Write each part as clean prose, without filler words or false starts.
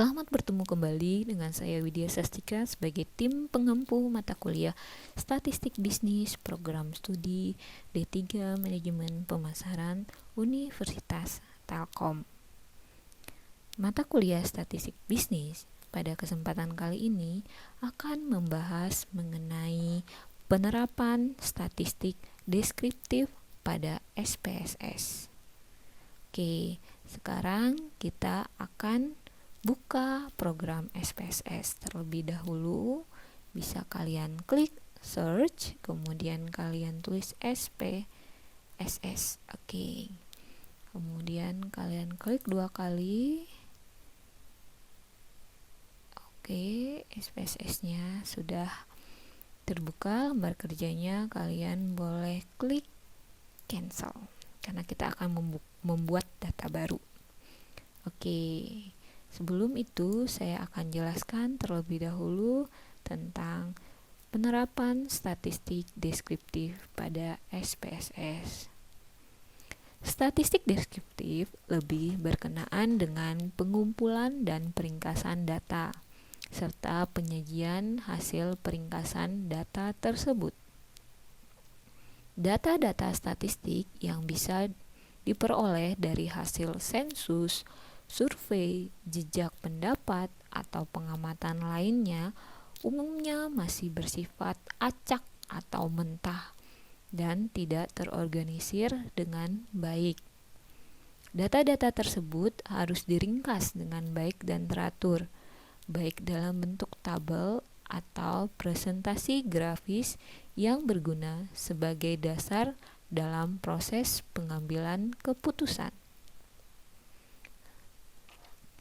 Selamat bertemu kembali dengan saya Widya Sastika sebagai tim pengempu mata kuliah Statistik Bisnis Program Studi D3 Manajemen Pemasaran Universitas Telkom. Mata kuliah Statistik Bisnis pada kesempatan kali ini akan membahas mengenai penerapan statistik deskriptif pada SPSS. Oke, sekarang kita akan buka program SPSS terlebih dahulu. Bisa kalian klik search, kemudian kalian tulis SPSS. Oke. Kemudian kalian klik 2 kali. Oke, SPSS-nya sudah terbuka lembar kerjanya. Kalian boleh klik cancel karena kita akan membuat data baru. Oke. Sebelum itu, saya akan jelaskan terlebih dahulu tentang penerapan statistik deskriptif pada SPSS. Statistik deskriptif lebih berkenaan dengan pengumpulan dan peringkasan data, serta penyajian hasil peringkasan data tersebut. Data-data statistik yang bisa diperoleh dari hasil sensus, survei, jejak pendapat, atau pengamatan lainnya umumnya masih bersifat acak atau mentah dan tidak terorganisir dengan baik. Data-data tersebut harus diringkas dengan baik dan teratur, baik dalam bentuk tabel atau presentasi grafis yang berguna sebagai dasar dalam proses pengambilan keputusan.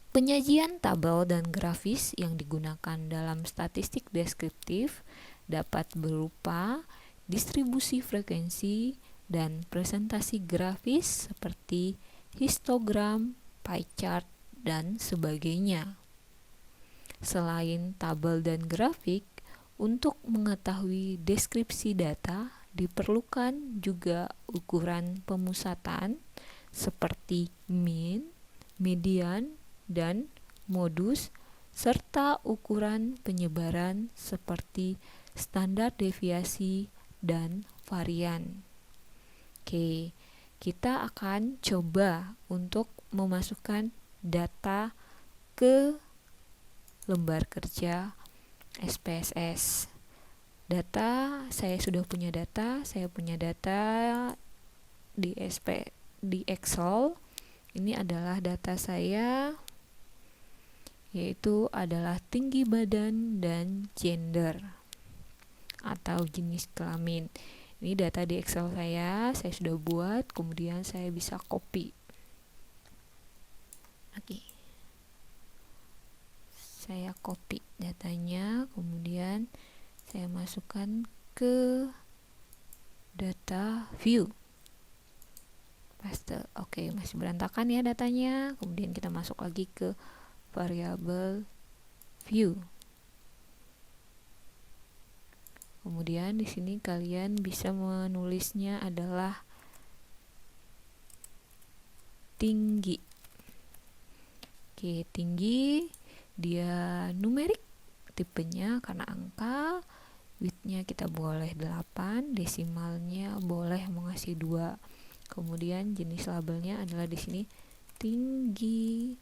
Penyajian tabel dan grafis yang digunakan dalam statistik deskriptif dapat berupa distribusi frekuensi dan presentasi grafis seperti histogram, pie chart, dan sebagainya. Selain tabel dan grafik, untuk mengetahui deskripsi data diperlukan juga ukuran pemusatan seperti mean, median, dan modus, serta ukuran penyebaran seperti standar deviasi dan varian. Oke, kita akan coba untuk memasukkan data ke lembar kerja SPSS. Saya punya data di Excel. Ini adalah data saya, yaitu adalah tinggi badan dan gender atau jenis kelamin. Ini data di Excel saya sudah buat, kemudian saya bisa copy. Oke. Saya copy datanya, kemudian saya masukkan ke data view. Paste. Oke, masih berantakan ya datanya. Kemudian kita masuk lagi ke variabel view. Kemudian di sini kalian bisa menulisnya adalah tinggi. Oke, tinggi dia numerik tipenya karena angka, width-nya kita boleh 8, desimalnya boleh mengasih 2. Kemudian jenis labelnya adalah di sini tinggi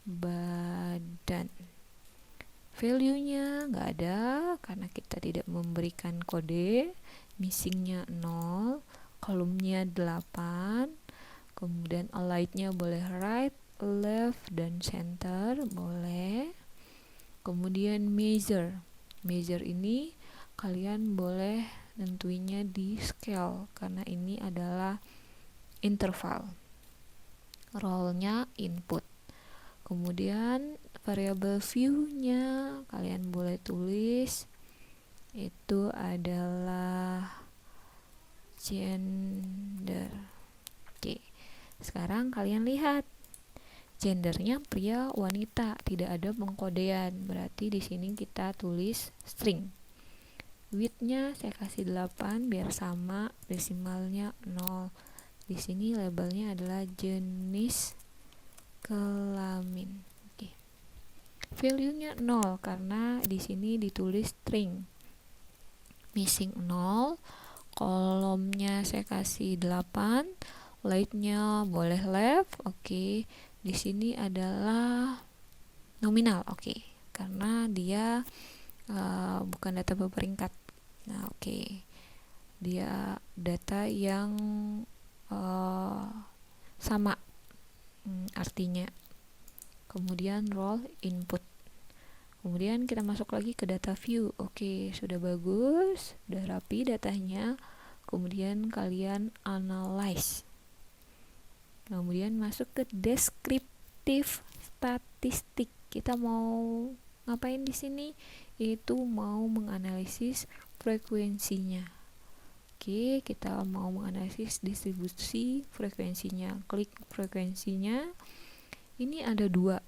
badan. Value-nya nggak ada karena kita tidak memberikan kode. Missing-nya 0, kolomnya 8. Kemudian align-nya boleh right, left, dan center boleh. Kemudian measure ini kalian boleh nentuinnya di scale karena ini adalah interval. Role-nya input. Kemudian variabel view-nya kalian boleh tulis itu adalah gender. Oke. Sekarang kalian lihat gendernya pria wanita, tidak ada pengkodean. Berarti di sini kita tulis string. Width-nya saya kasih 8 biar sama, desimalnya 0. Di sini labelnya adalah jenis kelamin. Oke. value-nya 0 karena di sini ditulis string. Missing 0, kolomnya saya kasih 8, late-nya boleh left, oke. Di sini adalah nominal, oke. Karena dia bukan data berperingkat. Nah, oke. Dia data yang sama artinya. Kemudian role input. Kemudian kita masuk lagi ke data view. Oke, sudah bagus, sudah rapi datanya. Kemudian kalian analyze. Kemudian masuk ke deskriptif statistik. Kita mau ngapain di sini? Itu mau menganalisis frekuensinya. Oke, kita mau menganalisis distribusi frekuensinya. Klik frekuensinya. Ini ada 2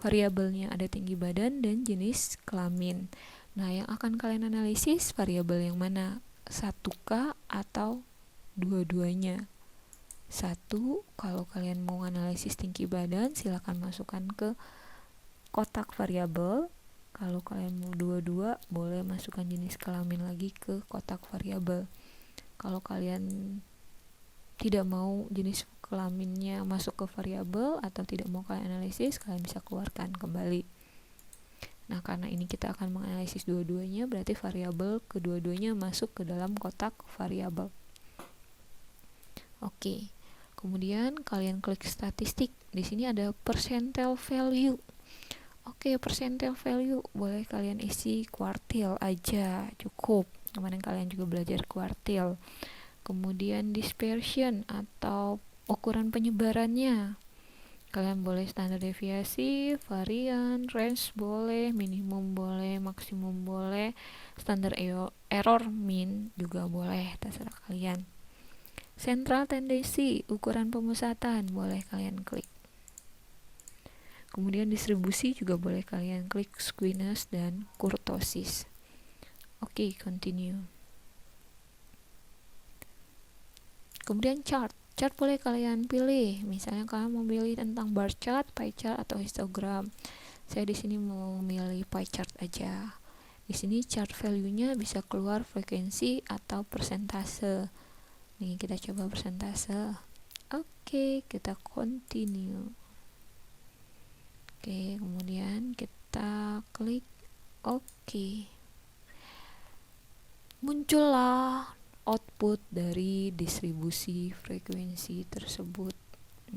variabelnya, ada tinggi badan dan jenis kelamin. Nah, yang akan kalian analisis variabel yang mana? 1K atau dua-duanya? 1, kalau kalian mau analisis tinggi badan, silakan masukkan ke kotak variabel. Kalau kalian mau 2, boleh masukkan jenis kelamin lagi ke kotak variabel. Kalau kalian tidak mau jenis kelaminnya masuk ke variabel atau tidak mau kalian analisis, kalian bisa keluarkan kembali. Nah, karena ini kita akan menganalisis dua-duanya, berarti variabel kedua-duanya masuk ke dalam kotak variabel. Oke. Kemudian kalian klik statistik. Di sini ada percentile value. Oke, percentile value boleh kalian isi kuartil aja, cukup. Kemarin kalian juga belajar kuartil. Kemudian dispersion atau ukuran penyebarannya. Kalian boleh standar deviasi, varian, range boleh, minimum boleh, maksimum boleh, standar error mean juga boleh, terserah kalian. Central tendency, ukuran pemusatan, boleh kalian klik. Kemudian distribusi juga boleh kalian klik skewness dan kurtosis. Oke, continue. Kemudian chart boleh kalian pilih. Misalnya kalian mau pilih tentang bar chart, pie chart, atau histogram. Saya di sini mau milih pie chart aja. Di sini chart value-nya bisa keluar frekuensi atau persentase. Nih, kita coba persentase. Oke, kita continue. Oke, kemudian kita klik oke. Muncullah output dari distribusi frekuensi tersebut.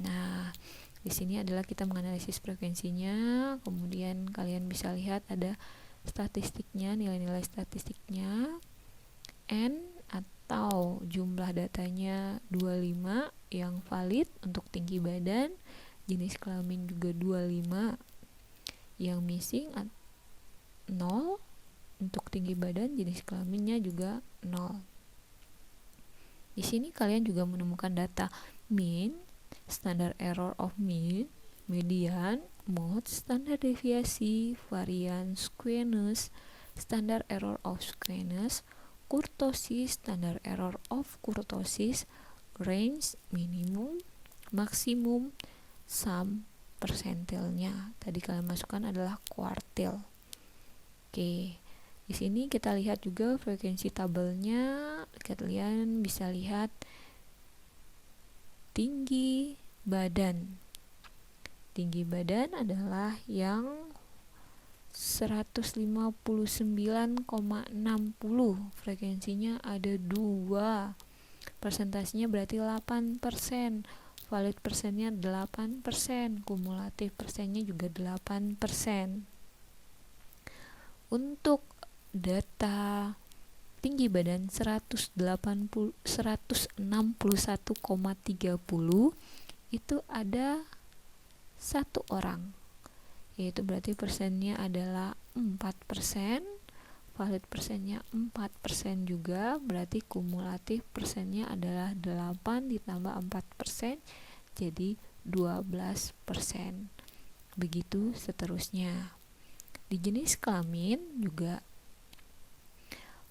Nah, di sini adalah kita menganalisis frekuensinya, kemudian kalian bisa lihat ada statistiknya, nilai-nilai statistiknya, N atau jumlah datanya 25 yang valid untuk tinggi badan, jenis kelamin juga 25, yang missing 0 untuk tinggi badan, jenis kelaminnya juga 0. Di sini kalian juga menemukan data mean, standar error of mean, median, mode, standar deviasi, varian, skewness, standar error of skewness, kurtosis, standar error of kurtosis, range, minimum, maksimum, sum, persentilnya. Tadi kalian masukkan adalah kuartil. Oke. Di sini kita lihat juga frekuensi tabelnya. Kalian bisa lihat tinggi badan. Tinggi badan adalah yang 159,60. Frekuensinya ada 2. Persentasenya berarti 8%. Valid persennya 8%. Kumulatif persennya juga 8%. Untuk data tinggi badan 161,30 itu ada 1 orang, yaitu berarti persennya adalah 4%, valid persennya 4% juga, berarti kumulatif persennya adalah 8 ditambah 4%, jadi 12%. Begitu seterusnya. Di jenis kelamin juga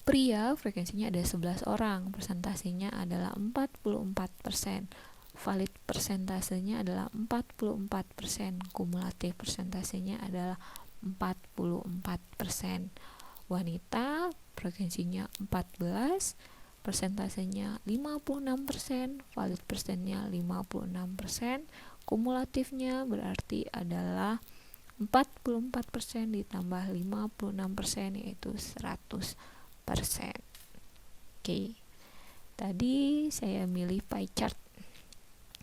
pria frekuensinya ada 11 orang, persentasenya adalah 44%. valid persentasenya adalah 44%, kumulatif persentasenya adalah 44%. Wanita frekuensinya 14, persentasenya 56%, valid persennya 56%, kumulatifnya berarti adalah 44% ditambah 56% yaitu 100%. Oke. Tadi saya milih pie chart.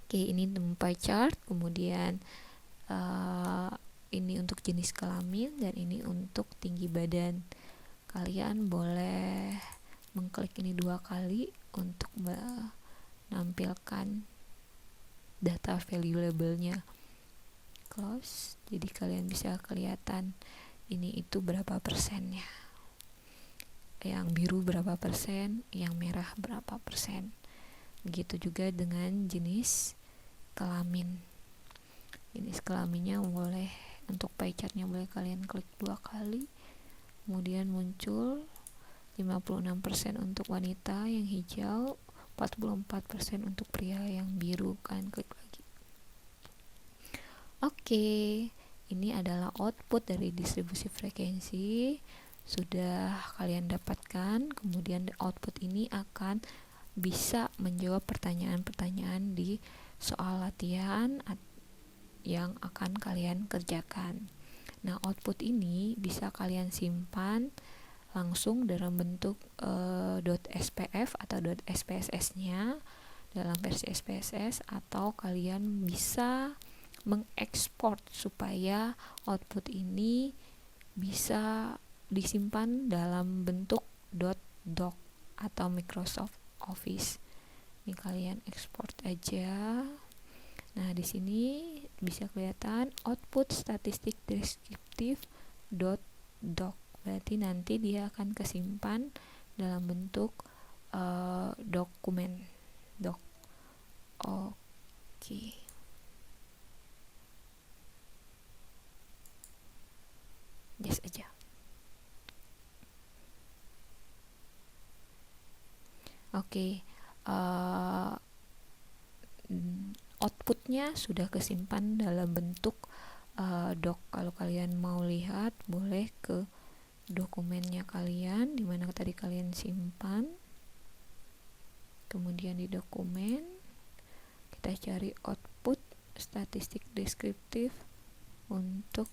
Oke, ini pie chart, kemudian ini untuk jenis kelamin dan ini untuk tinggi badan. Kalian boleh mengklik ini 2 kali untuk menampilkan data value labelnya. Close, jadi kalian bisa kelihatan ini itu berapa persennya. Yang biru berapa persen, yang merah berapa persen. Begitu juga dengan jenis kelamin. Jenis kelaminnya boleh, untuk pie chartnya boleh kalian klik 2 kali, kemudian muncul 56% untuk wanita yang hijau, 44% untuk pria yang biru. Kalian klik lagi. Oke, ini adalah output dari distribusi frekuensi, sudah kalian dapatkan. Kemudian output ini akan bisa menjawab pertanyaan-pertanyaan di soal latihan yang akan kalian kerjakan. Nah, output ini bisa kalian simpan langsung dalam bentuk .spf atau .spss-nya dalam versi SPSS, atau kalian bisa mengekspor supaya output ini bisa disimpan dalam bentuk .doc atau Microsoft Office. Ini kalian ekspor aja. Nah, di sini bisa kelihatan output statistik deskriptif .doc. Berarti nanti dia akan kesimpan dalam bentuk dokumen doc. Oke. Yes aja. Oke. Outputnya sudah kesimpan dalam bentuk doc. Kalau kalian mau lihat, boleh ke dokumennya kalian, dimana tadi kalian simpan. Kemudian di dokumen kita cari output statistik deskriptif untuk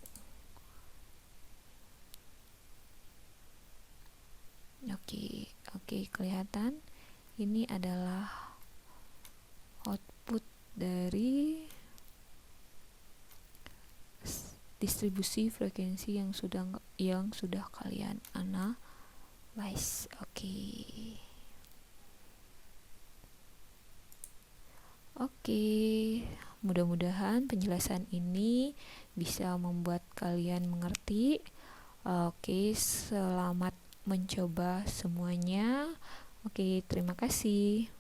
oke, kelihatan ini adalah output dari distribusi frekuensi yang sudah kalian analyze. Oke, mudah-mudahan penjelasan ini bisa membuat kalian mengerti. Oke, selamat mencoba semuanya. Oke, terima kasih.